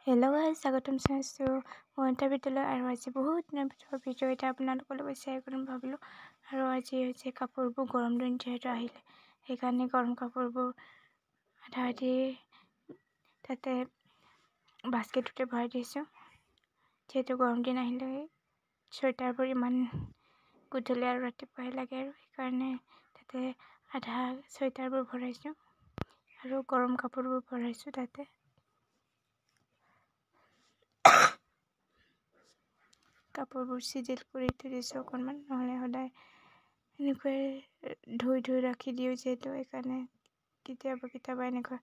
Hello' guys, স্বাগতম জনাইছোঁ মহিন্দ্ৰা বিদ্যালয়। আৰু আজি বহুত দিনৰ ভিতৰত ভিডিঅ' এটা আপোনালোকৰ লগত শ্বেয়াৰ কৰিম ভাবিলোঁ। আৰু আজি হৈছে কাপোৰবোৰ গৰম দিন যিহেতু আহিলে, সেইকাৰণে গৰম কাপোৰবোৰ আধা আধি তাতে বাস্কেটতে ভৰাই দিছোঁ। যিহেতু গৰম দিন আহিলে চুৱেটাৰবোৰ ইমান গধূলি আৰু ৰাতিপুৱাই লাগে, আৰু সেইকাৰণে তাতে আধা চুৱেটাৰবোৰ ভৰাইছোঁ আৰু গৰম কাপোৰবোৰ ভৰাইছোঁ তাতে। কাপোৰবোৰ চিজিল কৰি থৈ দিছোঁ অকণমান, নহ'লে সদায় এনেকুৱাই ধুই ৰাখি দিওঁ যিহেতু, সেইকাৰণে কেতিয়াবা এনেকুৱা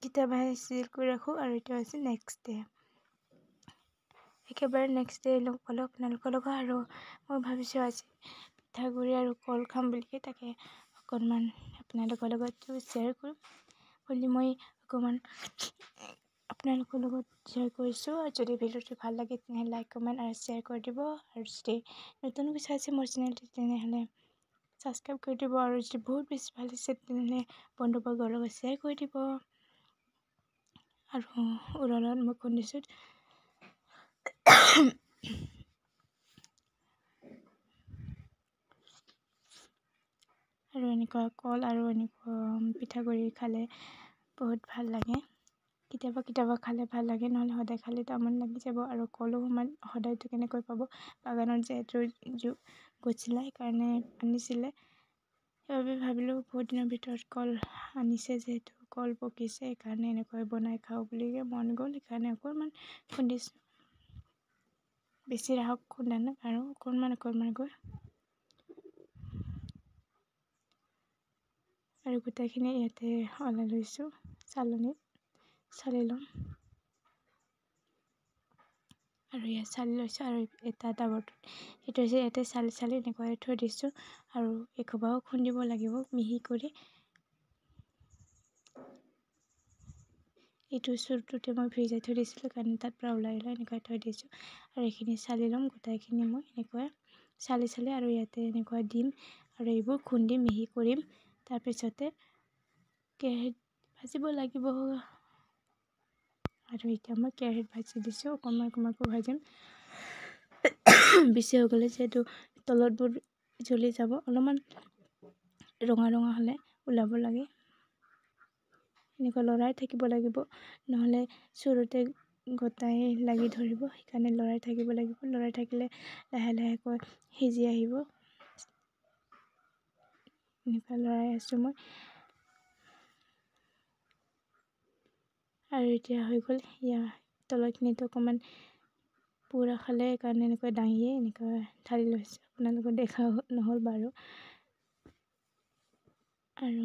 চিজিল কৰি ৰাখোঁ। আৰু এইটো হৈছে নেক্সট ডে, একেবাৰে নেক্সট ডে লগ পালোঁ আপোনালোকৰ লগত। আৰু মই ভাবিছোঁ আজি পিঠাগুড়ি আৰু কল খাম বুলি, তাকে অকণমান আপোনালোকৰ লগত শ্বেয়াৰ কৰিম বুলি মই অকণমান আপোনালোকৰ লগত শ্বেয়াৰ কৰিছোঁ। আৰু যদি ভিডিঅ'টো ভাল লাগে তেনেহ'লে লাইক, কমেণ্ট আৰু শ্বেয়াৰ কৰি দিব। আৰু যদি নতুনকৈ চাইছে মোৰ চেনেলটো তেনেহ'লে ছাবস্ক্ৰাইব কৰি দিব। আৰু যদি বহুত বেছি ভাল হৈছে তেনেহ'লে বন্ধুবৰ্গৰ লগত শ্বেয়াৰ কৰি দিব। আৰু উৰলত মই খুন্দিছোঁ আৰু এনেকুৱা কল আৰু এনেকুৱা পিঠাগুড়ি খালে বহুত ভাল লাগে। কেতিয়াবা খালে ভাল লাগে, নহ'লে সদায় খালে আমনি লাগি যাব। আৰু কলো সদায়তো কেনেকৈ পাব, বাগানত যিহেতু গৈছিলে সেইকাৰণে আনিছিলে, সেইবাবে ভাবিলোঁ বহুত দিনৰ ভিতৰত কল আনিছে যিহেতু, কল পকিছে সেইকাৰণে এনেকৈ বনাই খাওঁ বুলি মন গ'ল, সেইকাৰণে অকণমান খুন্দিছোঁ। বেছি ৰাহক খুন্দা নাই, আৰু অকণমানকৈ আৰু গোটেইখিনি ইয়াতে ওলাই লৈছোঁ, চালনীত চালি ল'ম। আৰু ইয়াত চালি লৈছোঁ, আৰু এটা বৰ্তন সেইটো হৈছে ইয়াতে চালি এনেকৈ থৈ দিছোঁ। আৰু এসোপাও খুন্দিব লাগিব মিহি কৰি। এইটো চুৰটোতে মই ভিজাই থৈ দিছিলোঁ কাৰণে তাৰ পৰা ওলাই এনেকৈ থৈ দিছোঁ। আৰু এইখিনি চালি ল'ম, গোটেইখিনি মই এনেকৈ চালি আৰু ইয়াতে এনেকৈ দিম, আৰু এইবোৰ খুন্দি মিহি কৰিম। তাৰপিছতে কেৰাহীত ভাজিব লাগিব। আৰু এতিয়া মই কেৰাহীত ভাজি দিছোঁ, অকণমানকৈ ভাজিম। বেছি হৈ গ'লে যিহেতু তলতবোৰ জ্বলি যাব, অলপমান ৰঙা হ'লে ওলাব লাগে। এনেকুৱা লৰাই থাকিব লাগিব, নহ'লে চুৰতে গোটাই লাগি ধৰিব, সেইকাৰণে লৰাই থাকিব লাগিব। লৰাই থাকিলে লাহেকৈ সিজি আহিব। এনেকুৱা লৰাই আছোঁ মই। আৰু এতিয়া হৈ গ'ল, ইয়াৰ তলৰখিনিতো অকণমান পুৰা খালে সেইকাৰণে এনেকৈ দাঙিয়ে এনেকৈ ঢালি লৈছোঁ। আপোনালোকক দেখা নহ'ল বাৰু। আৰু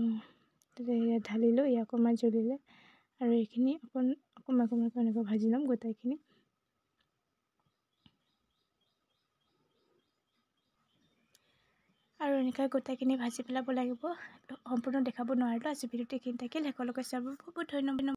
তাতে ইয়াত ঢালিলোঁ, ইয়াত অকণমান জ্বলিলে, আৰু এইখিনি অকণমানকৈ এনেকৈ ভাজি ল'ম গোটেইখিনি। আৰু এনেকৈ গোটেইখিনি ভাজি পেলাব লাগিব। সম্পূৰ্ণ দেখাব নোৱাৰিলোঁ, আজি ভিডিঅ'টো এইখিনি থাকিল। শেষলৈকে চাব বহুত ধন্যবাদ।